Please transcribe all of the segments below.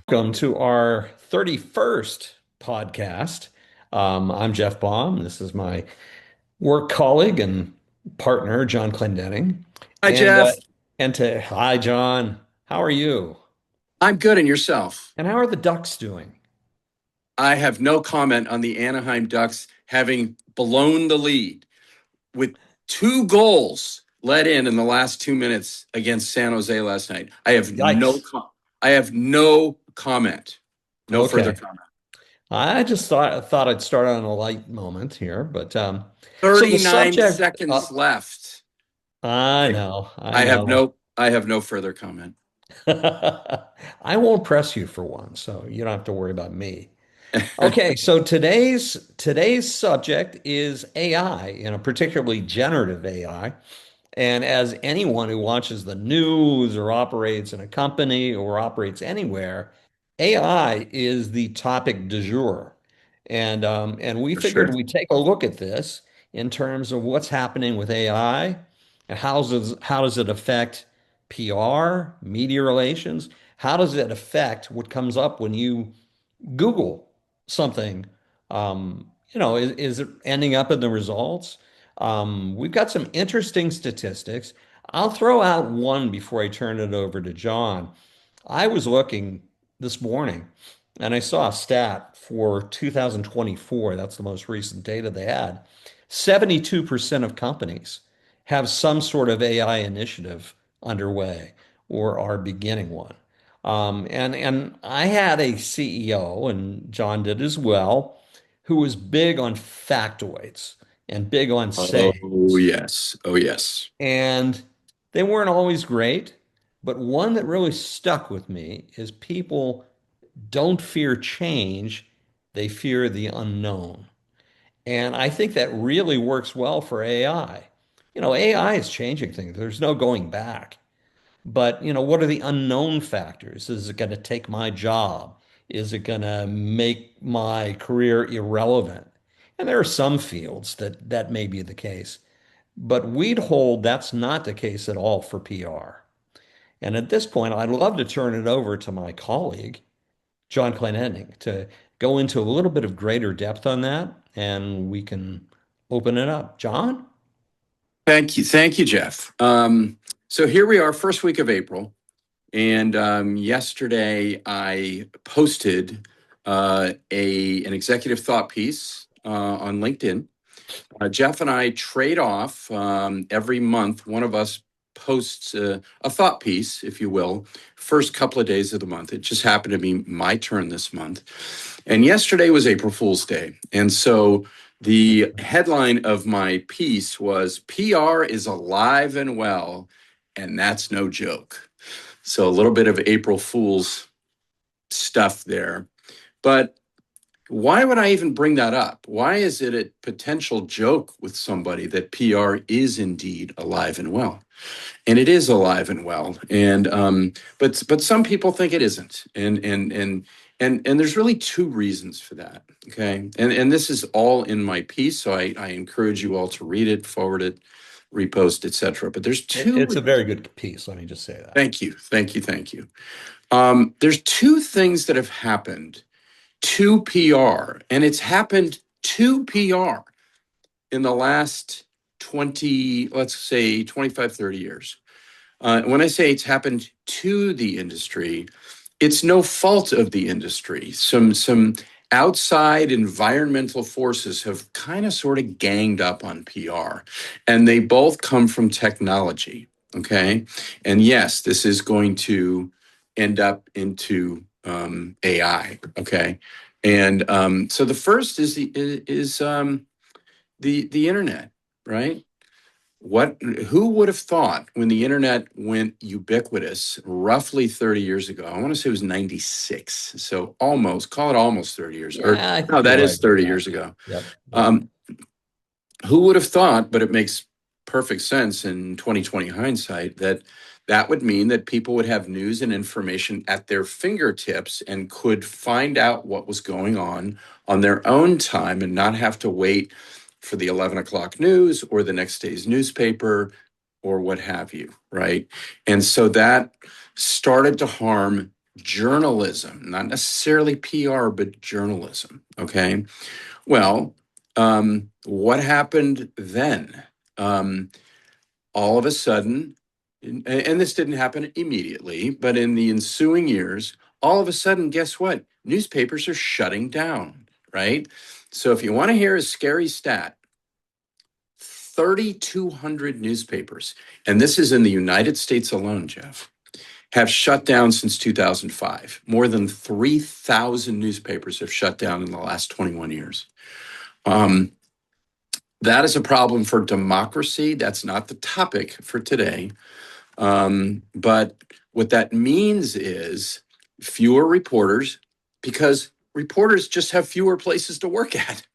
Welcome to our 31st podcast. I'm Jeff Baum. This is my work colleague and partner, John Clendenning. Hi, And Jeff. hi, John. How are you? I'm good, and yourself? And how are the Ducks doing? I have no comment on the Anaheim Ducks having blown the lead with two goals let in the last 2 minutes against San Jose last night. Yikes. I have no comment. No further Okay. comment. I just thought I'd start on a light moment here, but so the 39 subject. seconds left. I I, know, I I have know. no further comment. I won't press you for one, so you don't have to worry about me. Okay, so today's subject is AI, particularly generative AI. And as anyone who watches the news or operates in a company or operates anywhere, AI is the topic du jour. And we For figured sure. we'd take a look at this in terms of what's happening with AI and how does it affect PR, media relations? How does it affect what comes up when you Google something, is it ending up in the results? We've got some interesting statistics. I'll throw out one before I turn it over to John. I was looking this morning and I saw a stat for 2024. That's the most recent data they had. 72% of companies have some sort of AI initiative underway or are beginning one. And I had a CEO, and John did as well, who was big on factoids and big on Oh, sayings. yes. Oh, yes. And they weren't always great, but one that really stuck with me is people don't fear change, they fear the unknown. And I think that really works well for AI. AI is changing things. There's no going back. But, what are the unknown factors? Is it going to take my job? Is it going to make my career irrelevant? And there are some fields that may be the case. But we'd hold that's not the case at all for PR. And at this point, I'd love to turn it over to my colleague, John Clendenning, to go into a little bit of greater depth on that, and we can open it up. John? Thank you. Thank you, Jeff. So here we are, first week of April. And yesterday I posted an executive thought piece on LinkedIn. Jeff and I trade off every month. One of us posts a thought piece, if you will, first couple of days of the month. It just happened to be my turn this month. And yesterday was April Fool's Day. And so the headline of my piece was PR is alive and well, and that's no joke. So a little bit of April Fool's stuff there. But why would I even bring that up? Why is it a potential joke with somebody that PR is indeed alive and well? And it is alive and well. And but some people think it isn't. And there's really two reasons for that. Okay. And this is all in my piece. So I encourage you all to read it, forward it, repost, etc. But there's two. It's a very good piece, let me just say that. Thank you. Thank you. Thank you. There's two things that have happened to PR, and it's happened to PR in the last 20, let's say 25, 30 years. When I say it's happened to the industry, it's no fault of the industry. Some outside environmental forces have kind of sort of ganged up on PR, and they both come from technology. Okay. And yes, this is going to end up into AI. Okay. And so the first is the internet, right? Who would have thought when the internet went ubiquitous roughly 30 years ago? I want to say it was 96. So almost, call it almost 30 years. Or Yeah, I no, think you're that right is about 30 that. years ago. Yep, yep. Um, who would have thought, but it makes perfect sense in 2020 hindsight, that that would mean that people would have news and information at their fingertips and could find out what was going on their own time and not have to wait for the 11 o'clock news or the next day's newspaper or what have you, right? And so that started to harm journalism, not necessarily PR, but journalism. Okay. Well, what happened then? All of a sudden, and this didn't happen immediately, but in the ensuing years, all of a sudden, guess what? Newspapers are shutting down, right? So if you want to hear a scary stat, 3,200 newspapers, and this is in the United States alone, Jeff, have shut down since 2005. More than 3,000 newspapers have shut down in the last 21 years. That is a problem for democracy. That's not the topic for today. But what that means is fewer reporters, because reporters just have fewer places to work at,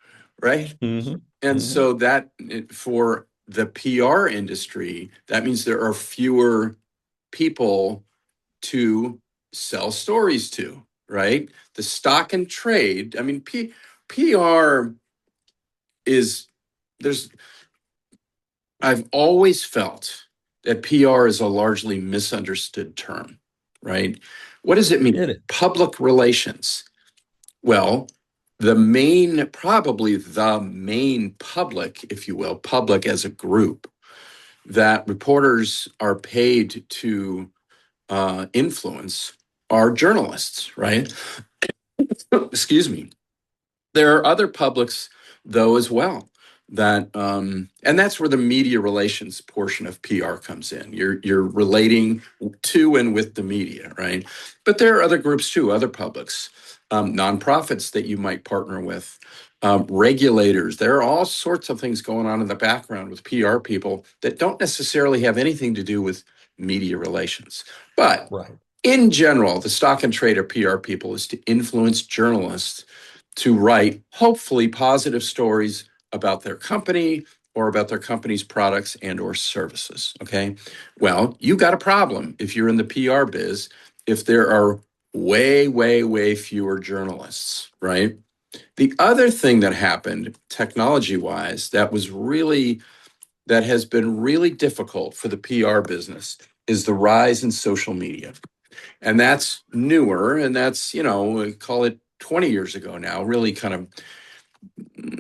right? Mm-hmm. And Mm-hmm. so that for the PR industry, that means there are fewer people to sell stories to, right? The stock and trade. I mean, PR is there's. I've always felt that PR is a largely misunderstood term, right? What does it mean? It is. Public relations. Well, probably the main public, if you will, public as a group that reporters are paid to influence are journalists, right? Excuse me. There are other publics, though, as well. And that's where the media relations portion of PR comes in. You're relating to and with the media, right? But there are other groups too, other publics, nonprofits that you might partner with, regulators. There are all sorts of things going on in the background with PR people that don't necessarily have anything to do with media relations. But Right. in general, the stock and trade of PR people is to influence journalists to write hopefully positive stories about their company or about their company's products and or services. Okay. Well, you got a problem if you're in the PR biz, if there are way, way, way fewer journalists, right? The other thing that happened technology wise that has been really difficult for the PR business is the rise in social media. And that's newer, and that's, call it 20 years ago now, really kind of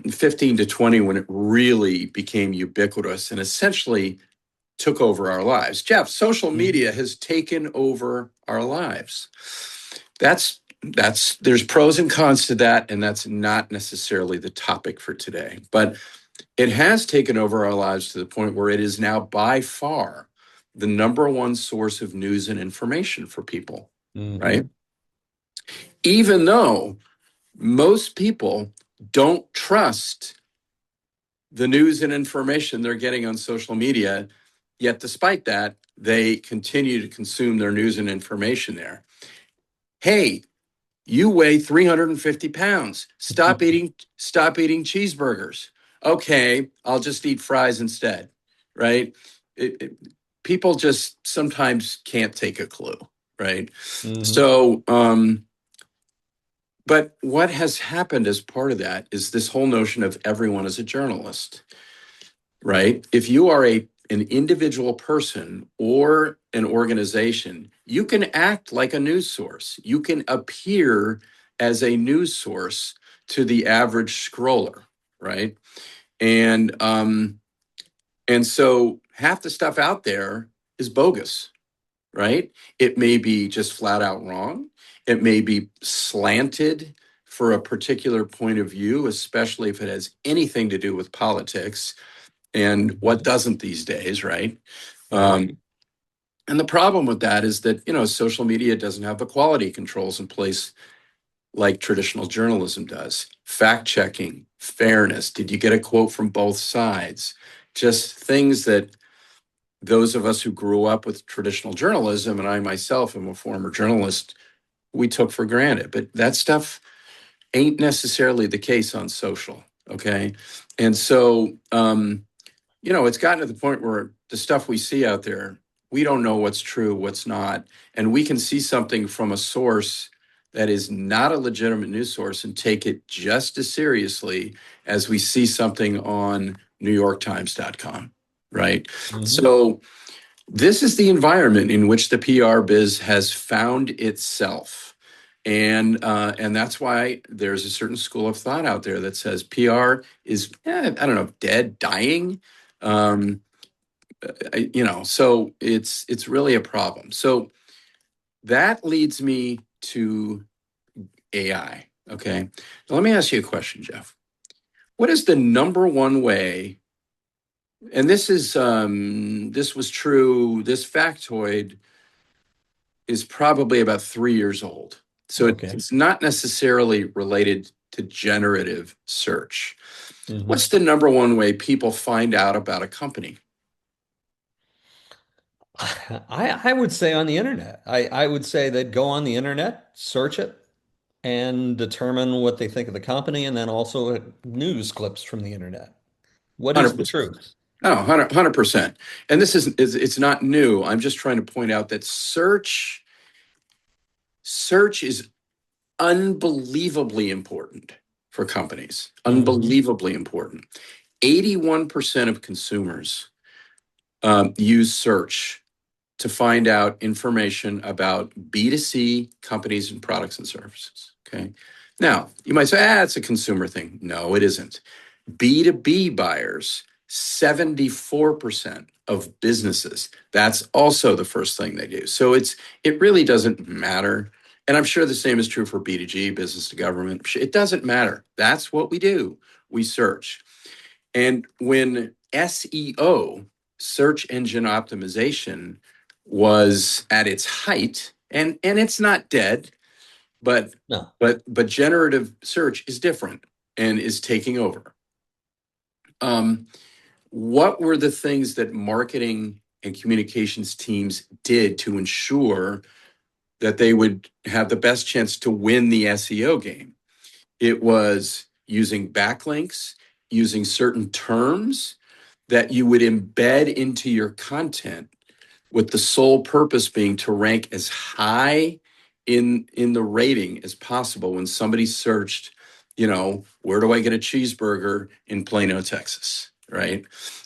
15 to 20 when it really became ubiquitous and essentially took over our lives. Jeff, social media has taken over our lives. There's pros and cons to that, and that's not necessarily the topic for today. But it has taken over our lives to the point where it is now by far the number one source of news and information for people, right? Even though most people don't trust the news and information they're getting on social media, yet despite that, they continue to consume their news and information there. Hey, you weigh 350 pounds. Stop eating cheeseburgers. Okay, I'll just eat fries instead, right? People just sometimes can't take a clue, right? So, but what has happened as part of that is this whole notion of everyone as a journalist, right? If you are an individual person or an organization, you can act like a news source. You can appear as a news source to the average scroller, right? And so half the stuff out there is bogus, right? It may be just flat out wrong. It may be slanted for a particular point of view, especially if it has anything to do with politics. And what doesn't these days, right? And the problem with that is that, social media doesn't have the quality controls in place like traditional journalism does. Fact checking, fairness. Did you get a quote from both sides? Just things that those of us who grew up with traditional journalism, and I myself am a former journalist, we took for granted. But that stuff ain't necessarily the case on social, okay? And so, it's gotten to the point where the stuff we see out there, we don't know what's true, what's not. And we can see something from a source that is not a legitimate news source and take it just as seriously as we see something on NewYorkTimes.com, right? So this is the environment in which the PR biz has found itself. And that's why there's a certain school of thought out there that says PR is, I don't know, dead, dying. Um, so it's really a problem. So that leads me to AI. Okay. Now, let me ask you a question, Jeff. What is the number one way? And this was true. This factoid is probably about 3 years old. So Okay. it's not necessarily related to generative search. Mhm. What's the number one way people find out about a company? I would say on the internet. I would say they'd go on the internet, search it, and determine what they think of the company, and then also news clips from the internet. What is the 100%. truth? No, 100%. And this is it's not new. I'm just trying to point out that search is unbelievably important for companies. Hmm. Unbelievably important. 81% of consumers use search to find out information about B2C companies and products and services. Okay. Now, you might say, it's a consumer thing. No, it isn't. B2B buyers, 74% of businesses, that's also the first thing they do. So it really doesn't matter. And I'm sure the same is true for B2G, business to government. It doesn't matter. That's what we do. We search. And when SEO, search engine optimization, was at its height, and it's not dead, but No. but generative search is different and is taking over. Um, what were the things that marketing and communications teams did to ensure that they would have the best chance to win the SEO game? It was using backlinks, using certain terms that you would embed into your content, with the sole purpose being to rank as high in the rating as possible when somebody searched, where do I get a cheeseburger in Plano, Texas, right?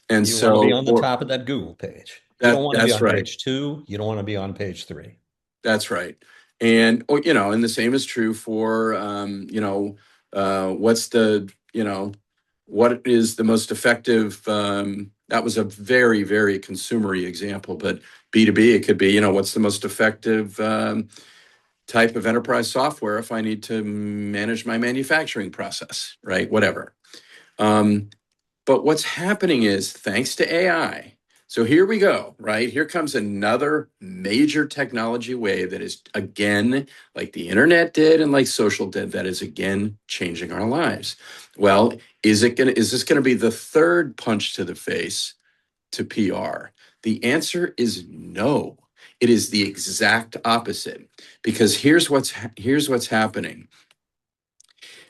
And You want to be so, on the or top of that Google page. You don't that want to be that's on right. page two. You don't want to be on page three. That's right. And the same is true for, what's the, what is the most effective? That was a very, very consumery example, but B2B, it could be, what's the most effective type of enterprise software if I need to manage my manufacturing process, right? Whatever. Um, but what's happening is, thanks to AI, so here we go, right? Here comes another major technology wave that is, again, like the internet did and like social did, that is again changing our lives. Well, is this gonna be the third punch to the face to PR? The answer is no. It is the exact opposite, because here's what's happening.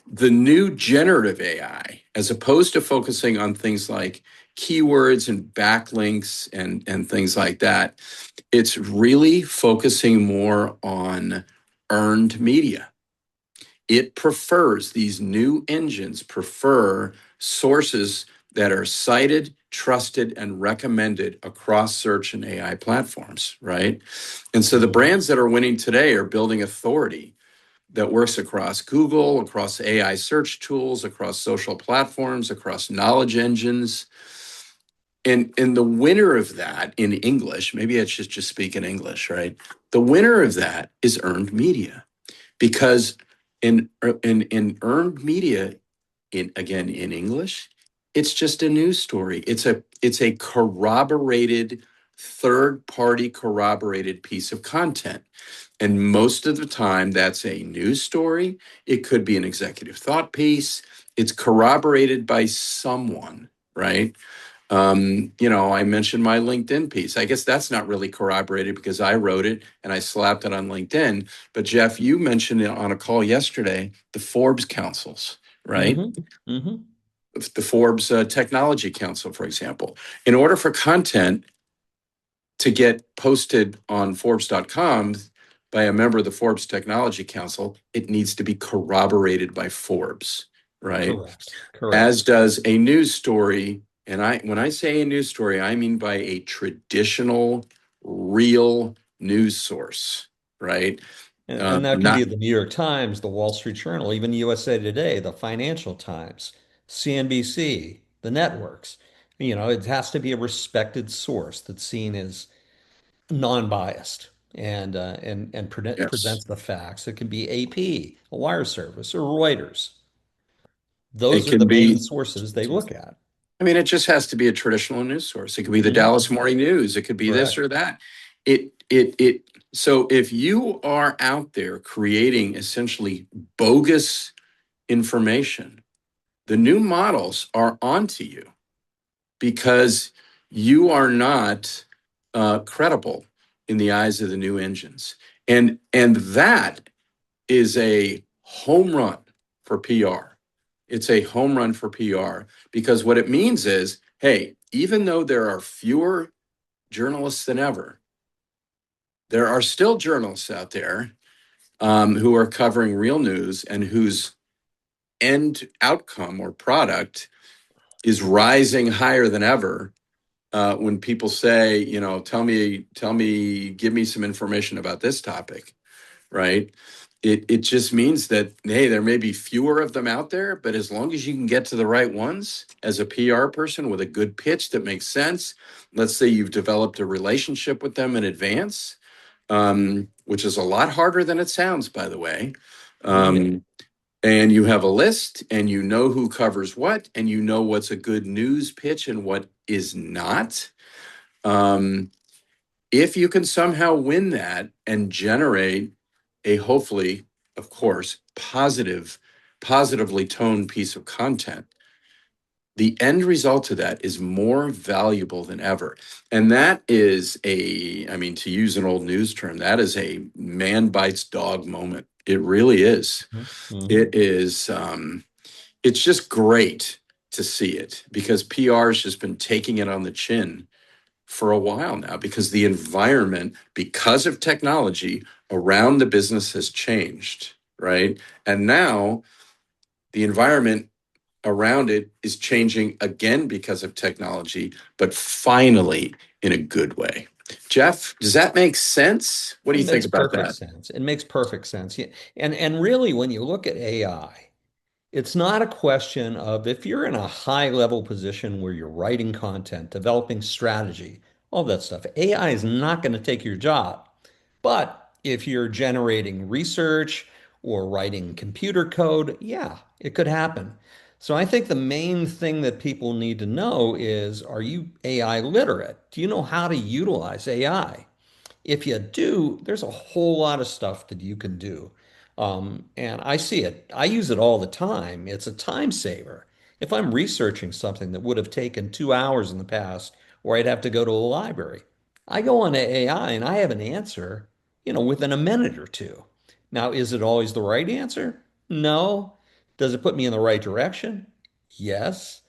The new generative AI, as opposed to focusing on things like keywords and backlinks and things like that, it's really focusing more on earned media. These new engines prefer sources that are cited, trusted, and recommended across search and AI platforms, right? And so the Mhm. brands that are winning today are building authority that works across Google, across AI search tools, across social platforms, across knowledge engines. And the winner of that in English, maybe I should just speak in English, right? The winner of that is earned media, because in earned media, in English, it's just a news story. It's a corroborated, third party corroborated piece of content. And most of the time, that's a news story. It could be an executive thought piece. It's corroborated by someone, right? I mentioned my LinkedIn piece. I guess that's not really corroborated because I wrote it and I slapped it on LinkedIn. But Jeff, you mentioned it on a call yesterday, the Forbes councils, right? Mhm. Mhm. The Forbes Technology Council, for example. In order for content to get posted on Forbes.com by a member of the Forbes Technology Council, it needs to be corroborated by Forbes, right? Correct. As Correct. does a news story. And when I say a news story, I mean by a traditional real news source, right? And that can be Not the New York Times, the Wall Street Journal, even USA Today, the Financial Times, CNBC, the networks. It has to be a respected source that's seen as non-biased and yes. presents the facts. It can be AP, a wire service, or Reuters. Those It are the can main be. sources they look at. I mean, it just has to be a traditional news source. It could be the Mhm. Dallas Morning News. It could be this Correct. or that. It. So if you are out there creating essentially bogus information, the new models are onto you because you are not credible in the eyes of the new engines, and that is a home run for PR. It's a home run for PR because what it means is, hey, even though there are fewer journalists than ever, there are still journalists out there who are covering real news and whose end outcome or product is rising higher than ever. When people say, tell me, give me some information about this topic, right? It just means that, hey, there may be fewer of them out there, but as long as you can get to the right ones as a PR person with a good pitch that makes sense, let's say you've developed a relationship with them in advance, which is a lot harder than it sounds, by the way. Mhm. Um, and you have a list and you know who covers what and you know what's a good news pitch and what is not. Um, if you can somehow win that and generate a hopefully, of course, positively toned piece of content, the end result of that is more valuable than ever. And that is I mean, to use an old news term, that is a man bites dog moment. It really is. Mhm. It is, it's just great to see it because PR has just been taking it on the chin for a while now because the environment, because of technology around the business has changed, right? And now the environment around it is changing again because of technology, but finally in a good way. Jeff, does that make sense? What do It you think makes about perfect that? sense. It makes perfect sense. Yeah. And really, when you look at AI, it's not a question of if you're in a high level position where you're writing content, developing strategy, all that stuff. AI is not going to take your job. But if you're generating research or writing computer code, yeah, it could happen. So I think the main thing that people need to know is, are you AI literate? Do you know how to utilize AI? If you do, there's a whole lot of stuff that you can do. And I see it. I use it all the time. It's a time saver. If I'm researching something that would have taken 2 hours in the past, or I'd have to go to a library, I go on to AI and I have an answer, within a minute or two. Now, is it always the right answer? No. Does it put me in the right direction? Yes.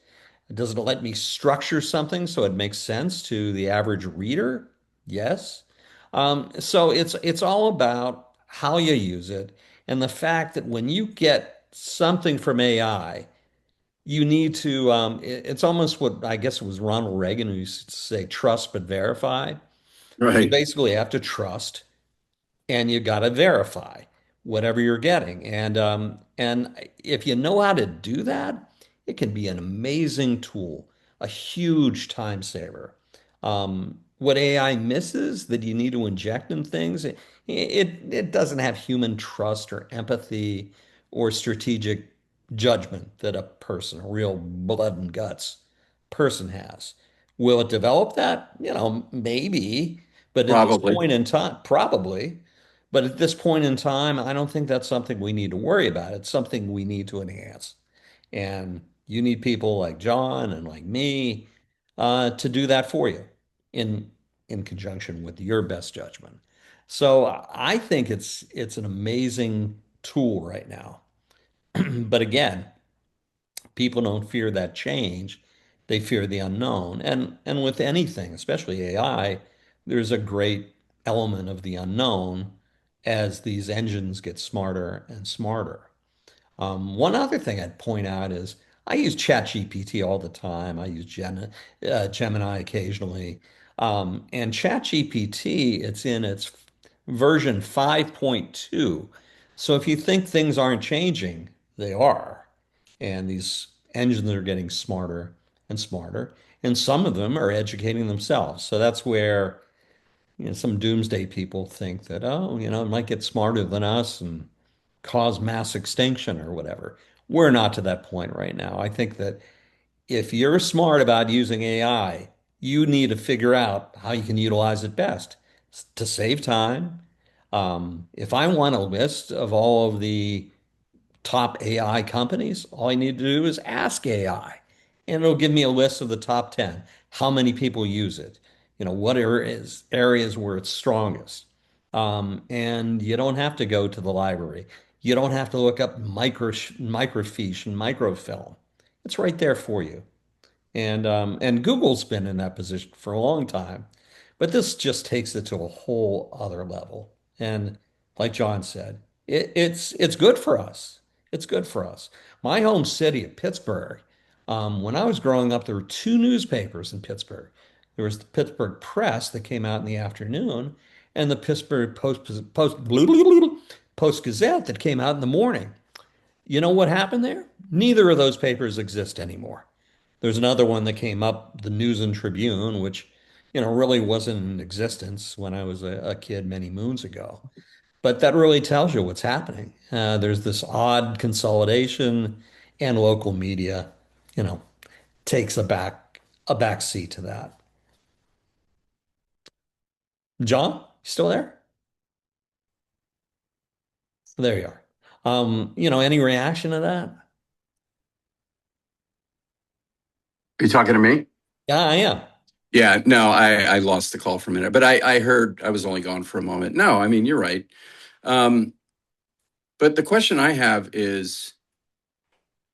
Does it let me structure something so it makes sense to the average reader? Yes. So it's all about how you use it and the fact that when you get something from AI, you need to. It's almost what I guess it was Ronald Reagan who used to say, "Trust but verify." You Right. basically have to trust and you got to verify whatever you're getting. And if you know how to do that, it can be an amazing tool, a huge time saver. What AI misses that you need to inject in things, it doesn't have human trust or empathy or strategic judgment that a person, a real blood and guts person has. Will it develop that? Maybe, but at this Probably. point in time, probably. But at this point in time, I don't think that's something we need to worry about. It's something we need to enhance. And you need people like John and like me to do that for you in in conjunction with your best judgment. So I think it's an amazing tool right now. But again, people don't fear that change. They fear the unknown. And with anything, especially AI, there's a great element of the unknown as these engines get smarter and smarter. One other thing I'd point out is I use ChatGPT all the time. I use Gemini occasionally. And ChatGPT, it's in its version 5.2. So if you think things aren't changing, they are. And these engines are getting smarter and smarter. And some of them are educating themselves. So that's where, some doomsday people think that, oh, it might get smarter than us and cause mass extinction or whatever. We're not to that point right now. I think that if you're smart about using AI, you need to figure out how you can utilize it best to save time. If I want a list of all of the top AI companies, all I need to do is ask AI, and it'll give me a list of the top 10. How many people use it? What areas where it's strongest. And you don't have to go to the library. You don't have to look up microfiche and microfilm. It's right there for you. And Google's been in that position for a long time, but this just takes it to a whole other level. And like John said, it's good for us. It's good for us. My home city of Pittsburgh. When I was growing up, there were two newspapers in Pittsburgh. There was the Pittsburgh Press that came out in the afternoon, and the Pittsburgh Post Gazette that came out in the morning. You know what happened there? Neither of those papers exist anymore. There's another one that came up, the News and Tribune, which, really wasn't in existence when I was a kid many moons ago. But that really tells you what's happening. There's this odd consolidation, and local media, you know, takes a back seat to that. John, you still there? There you are. Any reaction to that? Are you talking to me? Yeah, I am. Yeah, no, I lost the call for a minute, but I heard I was only gone for a moment. No, I mean, you're right. Um, but the question I have is,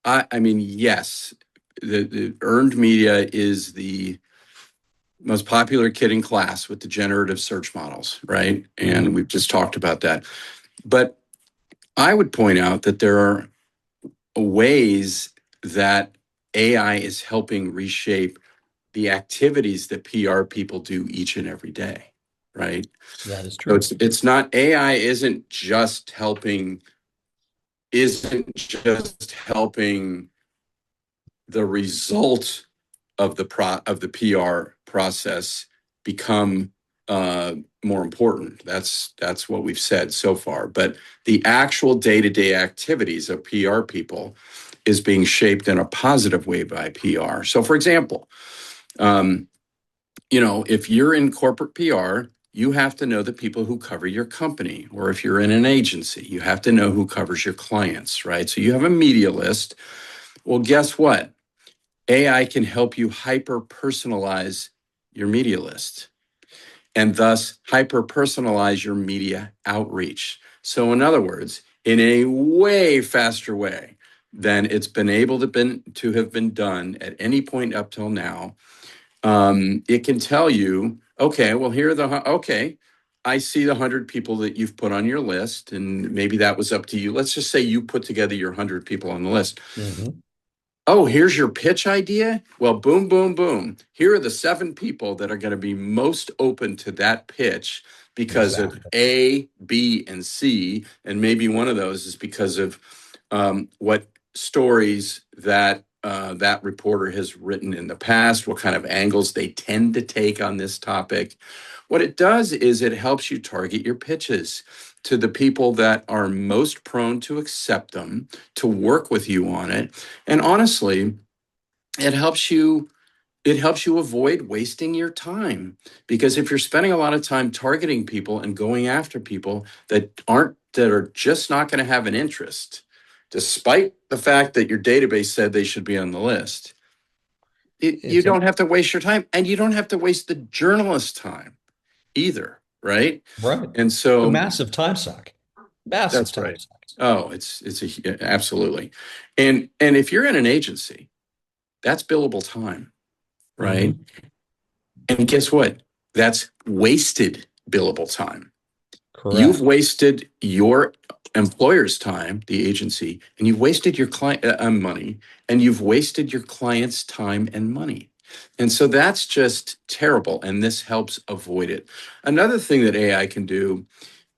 I mean, yes, the earned media is the most popular kid in class with the generative search models, right? And Mhm. we've just talked about that. But I would point out that there are ways that AI is helping reshape the activities that PR people do each and every day, right? That is So true. it's not AI isn't just helping the result of the PR process become more important. That's what we've said so far. But the actual day-to-day activities of PR people is being shaped in a positive way by PR. So, for example, um, if you're in corporate PR, you have to know the people who cover your company. Or if you're in an agency, you have to know who covers your clients, right? So you have a media list. Well, guess what? AI can help you hyper personalize your media list and thus hyper personalize your media outreach. So, in other words, in a way faster way than it's been able to have been done at any point up till now, it can tell you, okay, well, okay, I see the 100 people that you've put on your list, and maybe that was up to you. Let's just say you put together your 100 people on the list. Mhm. Oh, here's your pitch idea. Well, boom, boom, boom. Here are the 7 people that are going to be most open to that pitch because of Exactly. A, B, and C. And maybe one of those is because of what stories that reporter has written in the past, what kind of angles they tend to take on this topic. What it does is it helps you target your pitches to the people that are most prone to accept them, to work with you on it. And honestly, it helps you avoid wasting your time, because if you're spending a lot of time targeting people and going after people that are just not going to have an interest, despite the fact that your database said they should be on the list, you It's a don't have to waste your time, and you don't have to waste the journalist's time either, right? right. And A so massive time suck. Massive that's time right. suck. Oh, absolutely. And if you're in an agency, that's billable time, right? Hmm. And guess what? That's wasted billable time. You've Correct. wasted your employer's time, the agency, and you've wasted your client money, and you've wasted your client's time and money. And so that's just terrible. And this helps avoid it. Another thing that AI can do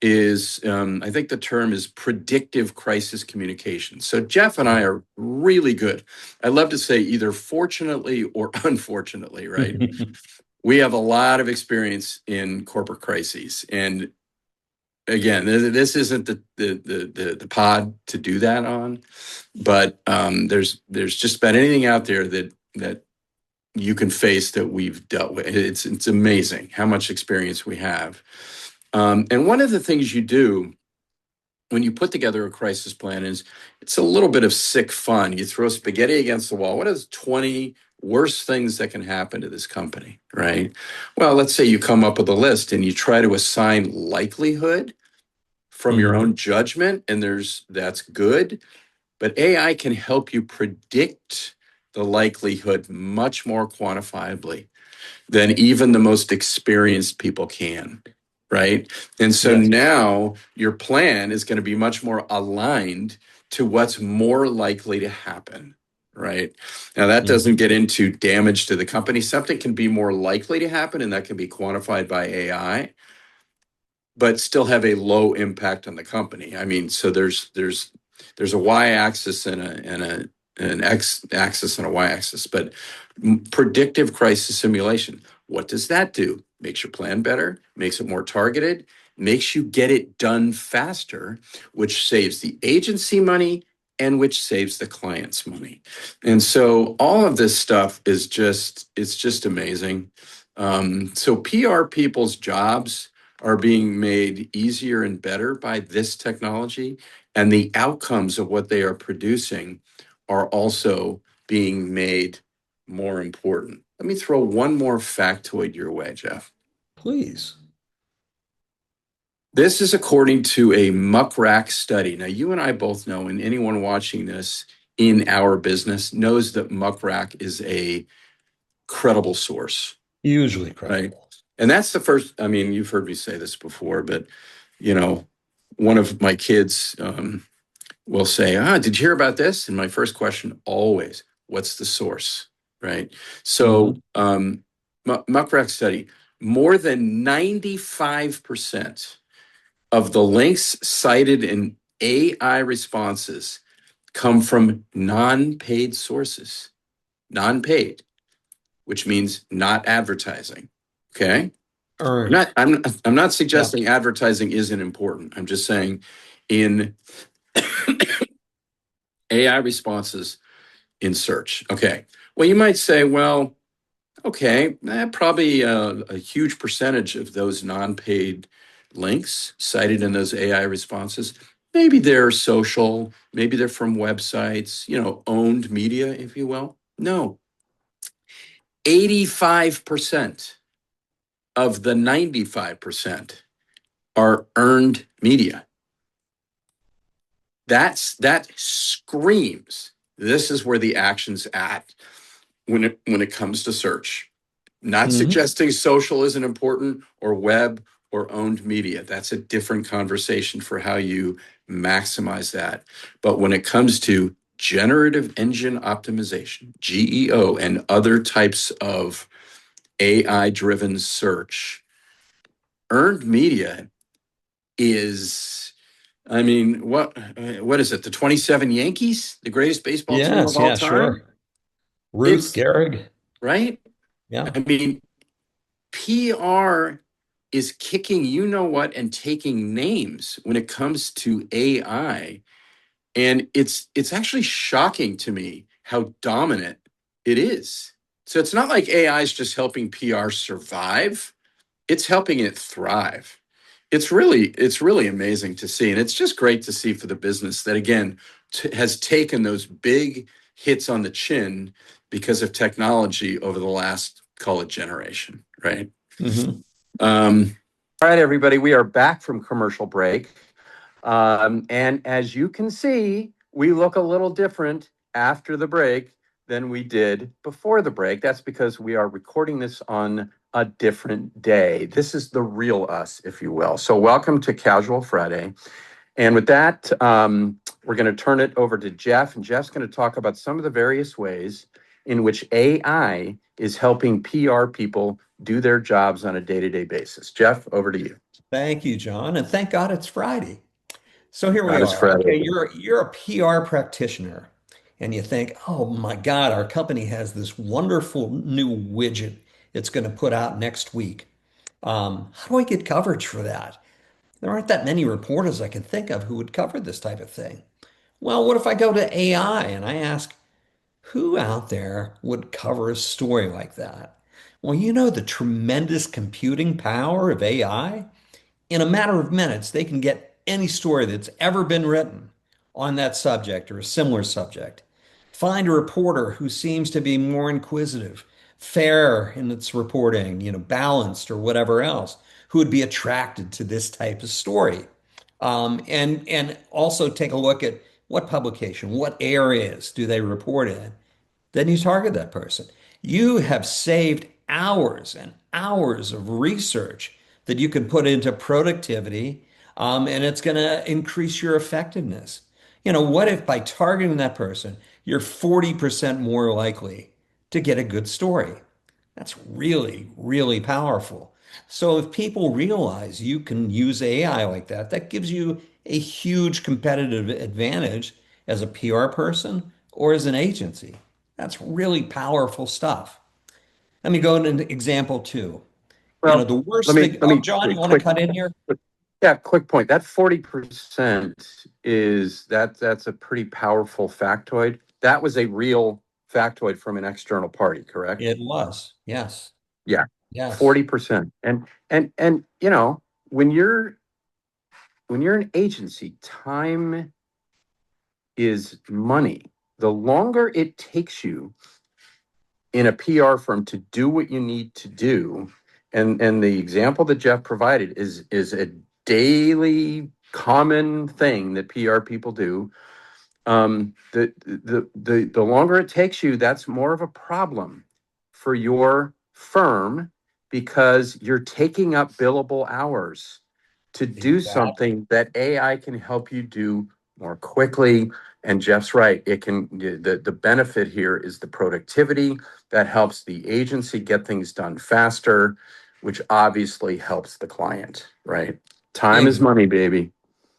is, I think the term is predictive crisis communication. So Jeff and I are really good. I love to say either fortunately or unfortunately, right? We have a lot of experience in corporate crises. And again, this isn't the pod to do that on, but there's just about anything out there that you can face that we've dealt with. It's amazing how much experience we have. And one of the things you do when you put together a crisis plan is it's a little bit of sick fun. You throw spaghetti against the wall. What is 20 worst things that can happen to this company, right? Well, let's say you come up with a list and you try to assign likelihood from your own judgment, and that's good. But AI can help you predict the likelihood much more quantifiably than even the most experienced people can, right? And so Yes. now your plan is going to be much more aligned to what's more likely to happen, right? Now, that doesn't get into damage to the company. Something can be more likely to happen, and that can be quantified by AI, but still have a low impact on the company. I mean, so there's a y-axis and an x-axis and a y-axis, but predictive crisis simulation, what does that do? Makes your plan better, makes it more targeted, makes you get it done faster, which saves the agency money and which saves the client's money. And so all of this stuff is it's just amazing. So PR people's jobs are being made easier and better by this technology, and the outcomes of what they are producing are also being made more important. Let me throw one more factoid your way, Jeff. Please. This is according to a Muckrack study. Now, you and I both know, and anyone watching this in our business knows that Muckrack is a credible source. Usually Right. credible. And that's the first, I mean, you've heard me say this before, but, one of my kids will say, did you hear about this? And my first question always, what's the source? Right. So Muckrack study, more than 95% of the links cited in AI responses come from non-paid sources, non-paid, which means not advertising. Okay. Earned. I'm not suggesting advertising isn't important. I'm just saying in AI responses in search. Okay. Well, you might say, well, okay, probably a huge percentage of those non-paid links cited in those AI responses, maybe they're social, maybe they're from websites, owned media, if you will. No, 85% of the 95% are earned media. That screams, this is where the action's at when it comes to search. Not suggesting social isn't important or web or owned media. That's a different conversation for how you maximize that. But when it comes to generative engine optimization, GEO, and other types of AI-driven search, earned media is, I mean, what is it? The 27 Yankees, the greatest baseball team of all time? Sure. Ruth Gehrig. Right? Yeah. I mean, PR is kicking you know what and taking names when it comes to AI. And it's actually shocking to me how dominant it is. So it's not like AI is just helping PR survive, it's helping it thrive. It's really amazing to see. And it's just great to see for the business that, again, has taken those big hits on the chin because of technology over the last, call it, generation, right? All right, everybody, we are back from commercial break. And as you can see, we look a little different after the break than we did before the break. That's because we are recording this on a different day. This is the real us, if you will. So welcome to Casual Friday. And with that, we're going to turn it over to Jeff. And Jeff's going to talk about some of the various ways in which AI is helping PR people do their jobs on a day-to-day basis. Jeff, over to you. Thank you, John, and thank God it's Friday. So here we Not as are. Friday. Okay, you're a PR practitioner, and you think, oh my God, our company has this wonderful new widget it's going to put out next week. How do I get coverage for that? There aren't that many reporters I can think of who would cover this type of thing. Well, what if I go to AI and I ask, who out there would cover a story like that? Well, you know the tremendous computing power of AI? In a matter of minutes, they can get any story that's ever been written on that subject or a similar subject. Find a reporter who seems to be more inquisitive, fair in its reporting, balanced or whatever else, who would be attracted to this type of story. And also take a look at what publication, what areas do they report in, then you target that person. You have saved hours and hours of research that you can put into productivity, and it's going to increase your effectiveness. What if by targeting that person, you're 40% more likely to get a good story? That's really, really powerful. So if people realize you can use AI like that, that gives you a huge competitive advantage as a PR person or as an agency. That's really powerful stuff. Let me go into example two. Well, The let worst me thing. let Oh, me John, you want to quick cut in here? yeah, quick point. That 40% that's a pretty powerful factoid. That was a real factoid from an external party, correct? It was. Yes. Yeah. Yes. 40%. And when you're an agency, time is money. The longer it takes you in a PR firm to do what you need to do, and the example that Jeff provided is a daily common thing that PR people do. The longer it takes you, that's more of a problem for your firm because you're taking up billable hours to do Exactly. something that AI can help you do more quickly. And Jeff's right. The benefit here is the productivity that helps the agency get things done faster, which obviously helps the client, right? Time is Exactly. money, baby.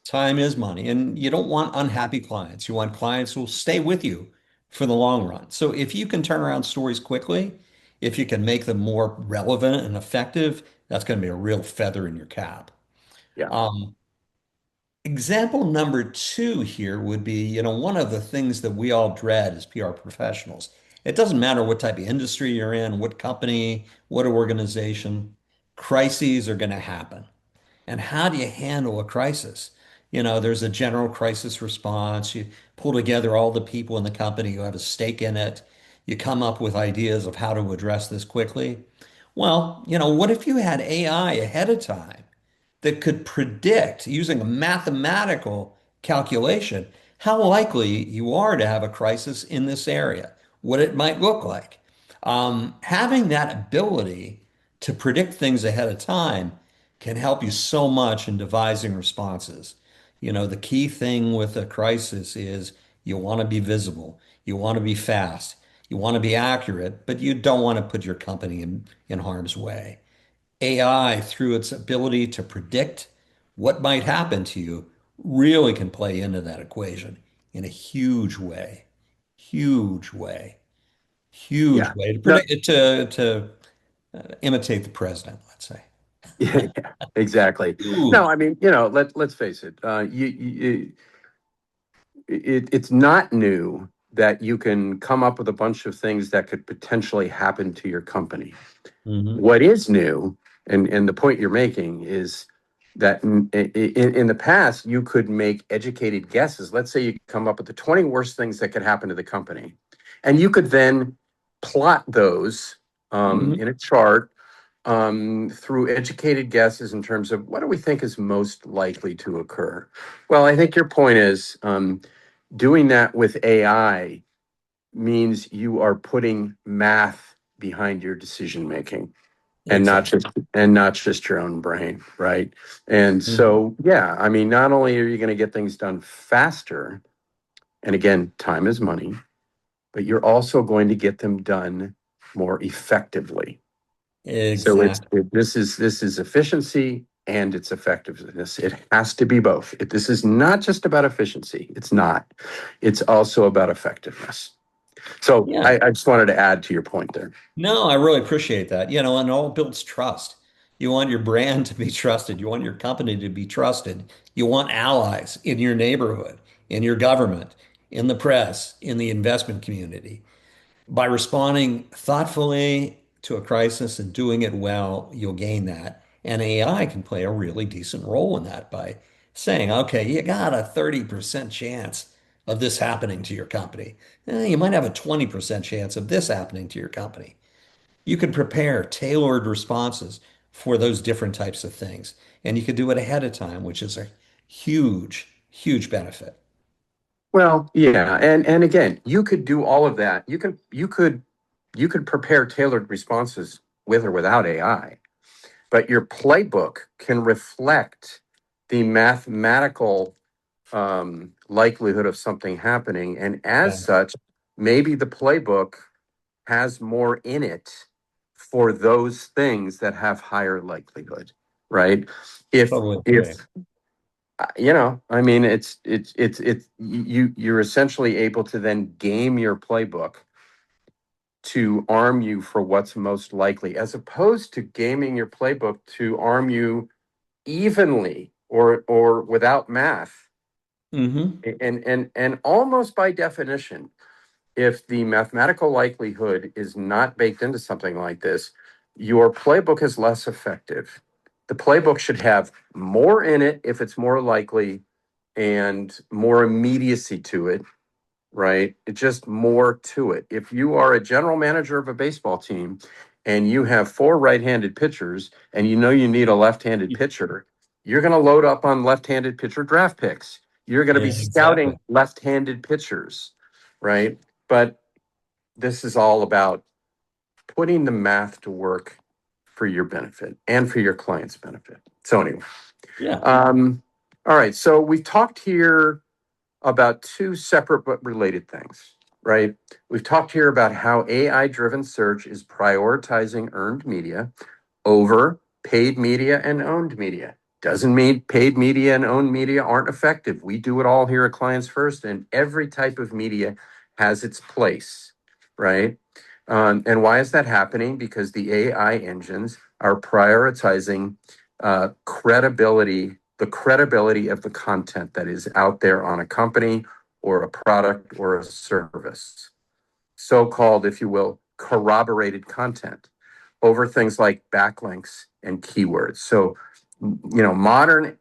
Time is money, and you don't want unhappy clients. You want clients who will stay with you for the long run. So if you can turn around stories quickly, if you can make them more relevant and effective, that's going to be a real feather in your cap. Yeah. Um, Example number two here would be, one of the things that we all dread as PR professionals. It doesn't matter what type of industry you're in, what company, what organization, crises are going to happen. And how do you handle a crisis? There's a general crisis response. You pull together all the people in the company who have a stake in it. You come up with ideas of how to address this quickly. Well, what if you had AI ahead of time that could predict using a mathematical calculation how likely you are to have a crisis in this area, what it might look like? Having that ability to predict things ahead of time can help you so much in devising responses. The key thing with a crisis is you want to be visible, you want to be fast, you want to be accurate, but you don't want to put your company in harm's way. AI, through its ability to predict what might happen to you, really can play into that equation in a huge way, huge way, huge Yeah. way to No, predict to imitate the president, let's say. yeah, exactly. No, Huge. I mean, let's face it. It's not new that you can come up with a bunch of things that could potentially happen to your company. Hmm. What is new, and the point you're making is that in the past you could make educated guesses. Let's say you come up with the 20 worst things that could happen to the company, and you could then plot those Hmm. in a chart through educated guesses in terms of what do we think is most likely to occur. Well, I think your point is doing that with AI means you are putting math behind your decision making and not Exactly. just and not just your own brain, right? And Mhm. so, yeah, I mean, not only are you going to get things done faster, and again, time is money, but you're also going to get them done more effectively. So Exactly. this is efficiency and it's effectiveness. It has to be both. This is not just about efficiency. It's not. It's also about effectiveness. So Yeah. I just wanted to add to your point there. No, I really appreciate that. And it all builds trust. You want your brand to be trusted. You want your company to be trusted. You want allies in your neighborhood, in your government, in the press, in the investment community. By responding thoughtfully to a crisis and doing it well, you'll gain that. And AI can play a really decent role in that by saying, okay, you got a 30% chance of this happening to your company. You might have a 20% chance of this happening to your company. You could prepare tailored responses for those different types of things. And you could do it ahead of time, which is a huge, huge benefit. Well, yeah, and again, you could do all of that. You could prepare tailored responses with or without AI, but your playbook can reflect the mathematical likelihood of something happening, and as Yeah, such, maybe the playbook has more in it for those things that have higher likelihood, right? If totally if agree. I mean, you're essentially able to then game your playbook to arm you for what's most likely, as opposed to gaming your playbook to arm you evenly or without math. Hmm. And almost by definition, if the mathematical likelihood is not baked into something like this, your playbook is less effective. The playbook should have more in it if it's more likely and more immediacy to it, right? It's just more to it. If you are a general manager of a baseball team and you have four right-handed pitchers and you know you need a left-handed pitcher, you're going to load up on left-handed pitcher draft picks. You're going to Yeah, be exactly. scouting left-handed pitchers, right? But this is all about putting the math to work for your benefit and for your client's benefit. So anyway, Yeah. um, all right. So we've talked here about two separate but related things, right? We've talked here about how AI driven search is prioritizing earned media over paid media and owned media. Doesn't mean paid media and owned media aren't effective. We do it all here at Clients First, and every type of media has its place, right? And why is that happening? Because the AI engines are prioritizing credibility, the credibility of the content that is out there on a company or a product or a service. So-called, if you will, corroborated content over things like backlinks and keywords. So, modern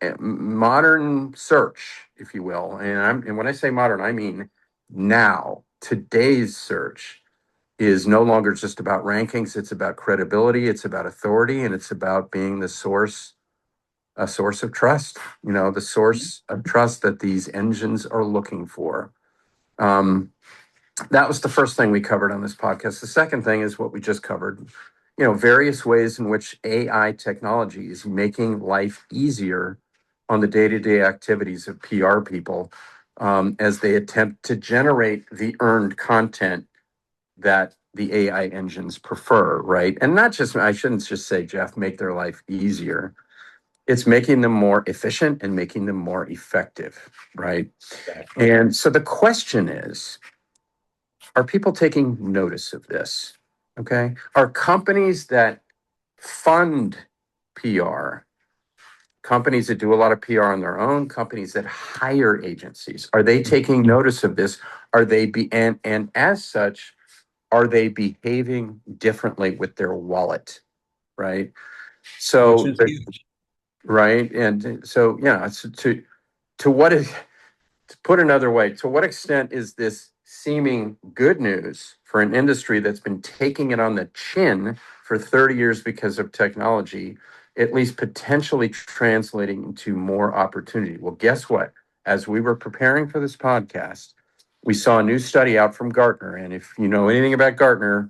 search, if you will, and when I say modern, I mean now. Today's search is no longer just about rankings. It's about credibility. It's about authority, and it's about being a source of trust. The source of trust that these engines are looking for. That was the first thing we covered on this podcast. The second thing is what we just covered. Various ways in which AI technology is making life easier on the day-to-day activities of PR people as they attempt to generate the earned content that the AI engines prefer, right? And not just, I shouldn't just say, Jeff, make their life easier. It's making them more efficient and making them more effective, right? Exactly. And so the question is, are people taking notice of this? Okay. Are companies that fund PR, companies that do a lot of PR on their own, companies that hire agencies, are they taking notice of this? Are they and as such, are they behaving differently with their wallet? Right. Which So, is huge. right. And so, yeah, so to what is, to put another way, to what extent is this seeming good news for an industry that's been taking it on the chin for 30 years because of technology, at least potentially translating into more opportunity? Well, guess what? As we were preparing for this podcast, we saw a new study out from Gartner. And if you know anything about Gartner,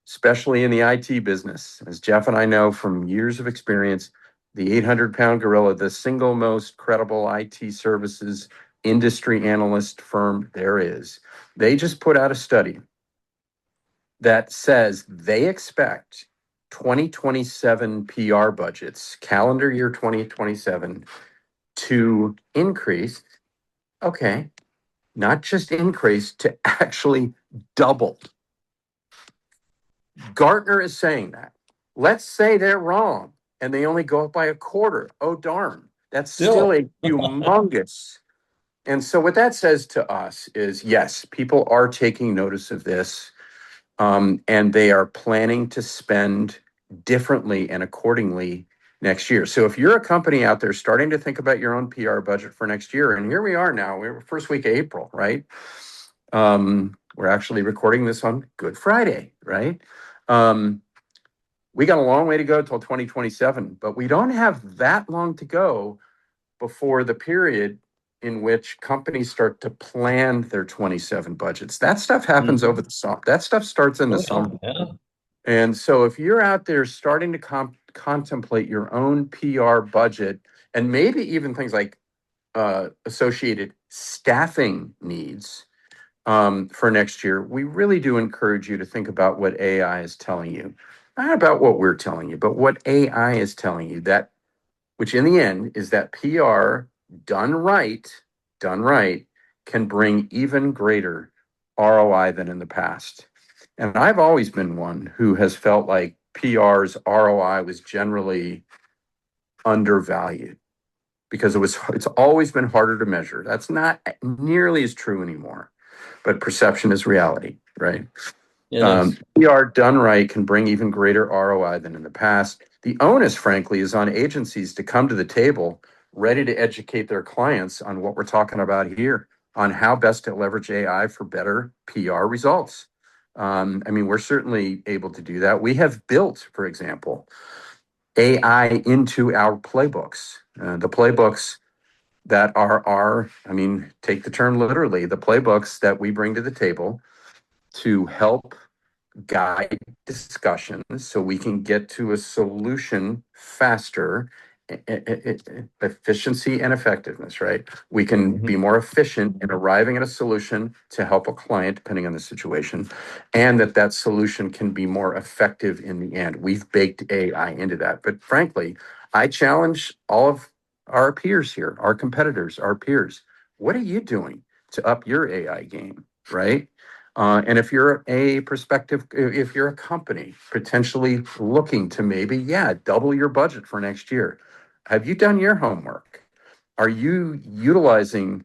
especially in the IT business, as Jeff and I know from years of experience, the 800-pound gorilla, the single most credible IT services industry analyst firm there is. They just put out a study that says they expect 2027 PR budgets, calendar year 2027, to increase. Okay, not just increase, to actually double. Gartner is saying that. Let's say they're wrong and they only go up by a quarter. Oh, darn. That's still a humongous. And so, what that says to us is yes, people are taking notice of this, and they are planning to spend differently and accordingly next year. So, if you're a company out there starting to think about your own PR budget for next year, and here we are now, we're first week of April, right? We're actually recording this on Good Friday, right? We got a long way to go till 2027, but we don't have that long to go before the period in which companies start to plan their 27 budgets. That stuff happens over the summer. That stuff starts in the summer. Yeah. And so if you're out there starting to contemplate your own PR budget, and maybe even things like associated staffing needs for next year, we really do encourage you to think about what AI is telling you. Not about what we're telling you, but what AI is telling you, that, which in the end is that PR done right, can bring even greater ROI than in the past. And I've always been one who has felt like PR's ROI was generally undervalued because it's always been harder to measure. That's not nearly as true anymore, but perception is reality, right? PR done right can bring even greater ROI than in the past. The onus, frankly, is on agencies to come to the table ready to educate their clients on what we're talking about here, on how best to leverage AI for better PR results. I mean, we're certainly able to do that. We have built, for example, AI into our playbooks. The playbooks that are, I mean, take the term literally, the playbooks that we bring to the table to help guide discussions so we can get to a solution faster. Efficiency and effectiveness, right? We can be more efficient in arriving at a solution to help a client, depending on the situation, and that solution can be more effective in the end. We've baked AI into that. But frankly, I challenge all of our peers here, our competitors, our peers. What are you doing to up your AI game, right? And if you're if you're a company potentially looking to maybe, double your budget for next year, have you done your homework? Are you utilizing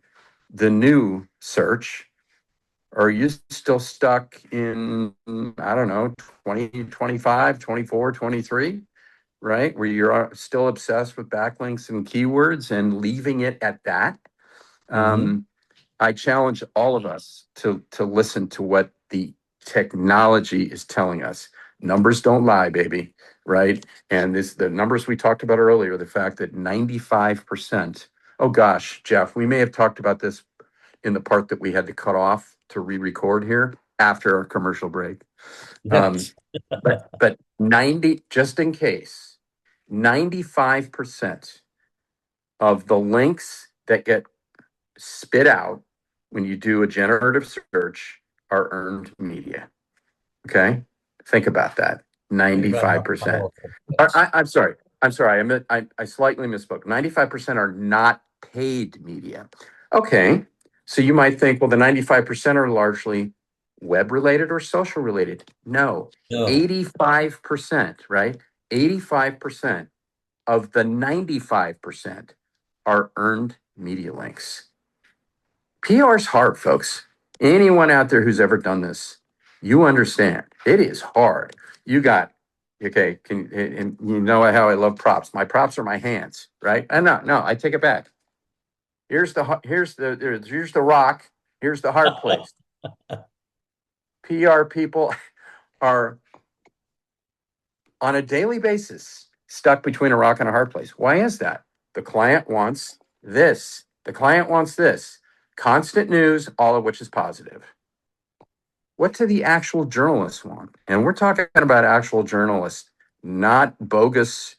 the new search? Or are you still stuck in, I don't know, 2025, 24, 23, right? Where you're still obsessed with backlinks and keywords and leaving it at that? I challenge all of us to listen to what the technology is telling us. Numbers don't lie, baby, right? And the numbers we talked about earlier, the fact that 95%, oh gosh, Jeff, we may have talked about this in the part that we had to cut off to re-record here after our commercial break. Yes. But 90, just in case, 95% of the links that get spit out when you do a generative search are earned media. Okay? Think about that. 95%. I'm sorry. I slightly misspoke. 95% are not paid media. Okay. So you might think, well, the 95% are largely web related or social related. No. 85%, right? 85% of the 95% are earned media links. PR is hard, folks. Anyone out there who's ever done this, you understand. It is hard. You got, okay, and you know how I love props. My props are my hands, right? And no, I take it back. Here's the rock. Here's the hard place. PR people are on a daily basis stuck between a rock and a hard place. Why is that? The client wants this. The client wants this. Constant news, all of which is positive. What do the actual journalists want? And we're talking about actual journalists, not bogus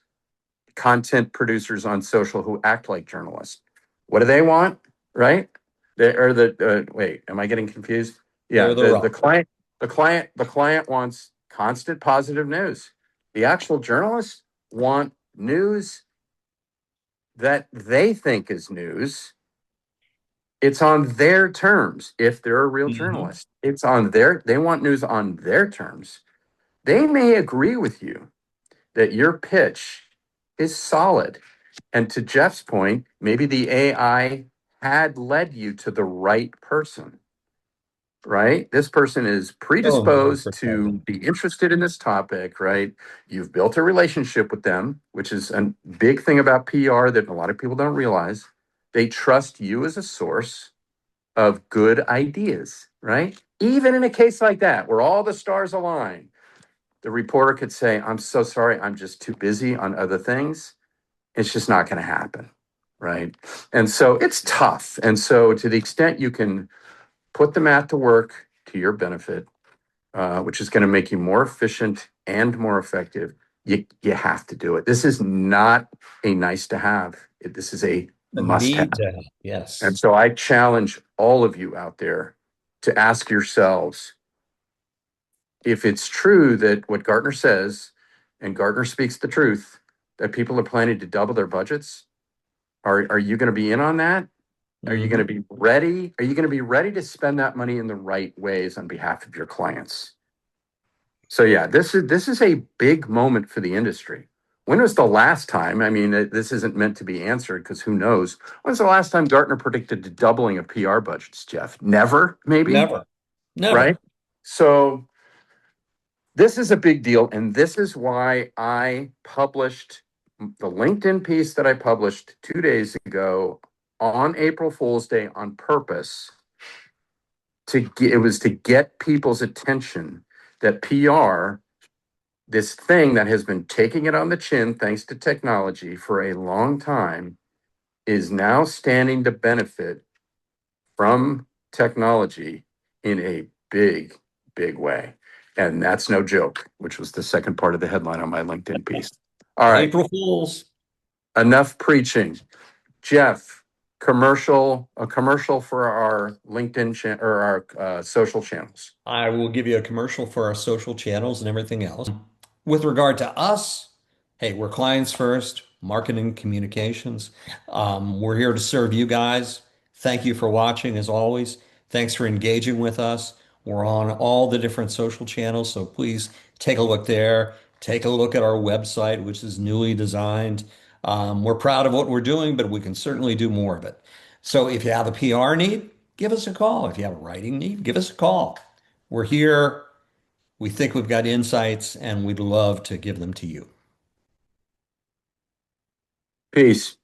content producers on social who act like journalists. What do they want? Right? Wait, am I getting confused? Yeah, the client. The client wants constant positive news. The actual journalists want news that they think is news. It's on their terms. If they're a real Mhm. journalist, it's on their, they want news on their terms. They may agree with you that your pitch is solid. And to Jeff's point, maybe the AI had led you to the right person, right? This person is Oh, predisposed to 100%. be interested in this topic, right? You've built a relationship with them, which is a big thing about PR that a lot of people don't realize. They trust you as a source of good ideas, right? Even in a case like that, where all the stars align, the reporter could say, I'm so sorry, I'm just too busy on other things. It's just not going to happen, right? And so it's tough. And so, to the extent you can put the math to work to your benefit, which is going to make you more efficient and more effective, you have to do it. This is not a nice to have. This is a A must have. need to have. And Yes. so I challenge all of you out there to ask yourselves if it's true that what Gartner says, and Gartner speaks the truth, that people are planning to double their budgets. Are you going to be in on that? Are you going Mhm. to be ready? Are you going to be ready to spend that money in the right ways on behalf of your clients? So yeah, this is a big moment for the industry. When was the last time? I mean, this isn't meant to be answered because who knows? When's the last time Gartner predicted the doubling of PR budgets, Jeff? Never, maybe, Never. right? Never. So this is a big deal, and this is why I published the LinkedIn piece that I published 2 days ago on April Fool's Day on purpose. It was to get people's attention that PR, this thing that has been taking it on the chin thanks to technology for a long time, is now standing to benefit from technology in a big, big way. And that's no joke, which was the second part of the headline on my LinkedIn piece. All right, April Fools. enough preaching. Jeff, a commercial for our LinkedIn or our social channels. I will give you a commercial for our social channels and everything else. With regard to us, hey, we're clients first, marketing communications. We're here to serve you guys. Thank you for watching as always. Thanks for engaging with us. We're on all the different social channels, so please take a look there. Take a look at our website, which is newly designed. We're proud of what we're doing, but we can certainly do more of it. So if you have a PR need, give us a call. If you have a writing need, give us a call. We're here. We think we've got insights and we'd love to give them to you. Peace.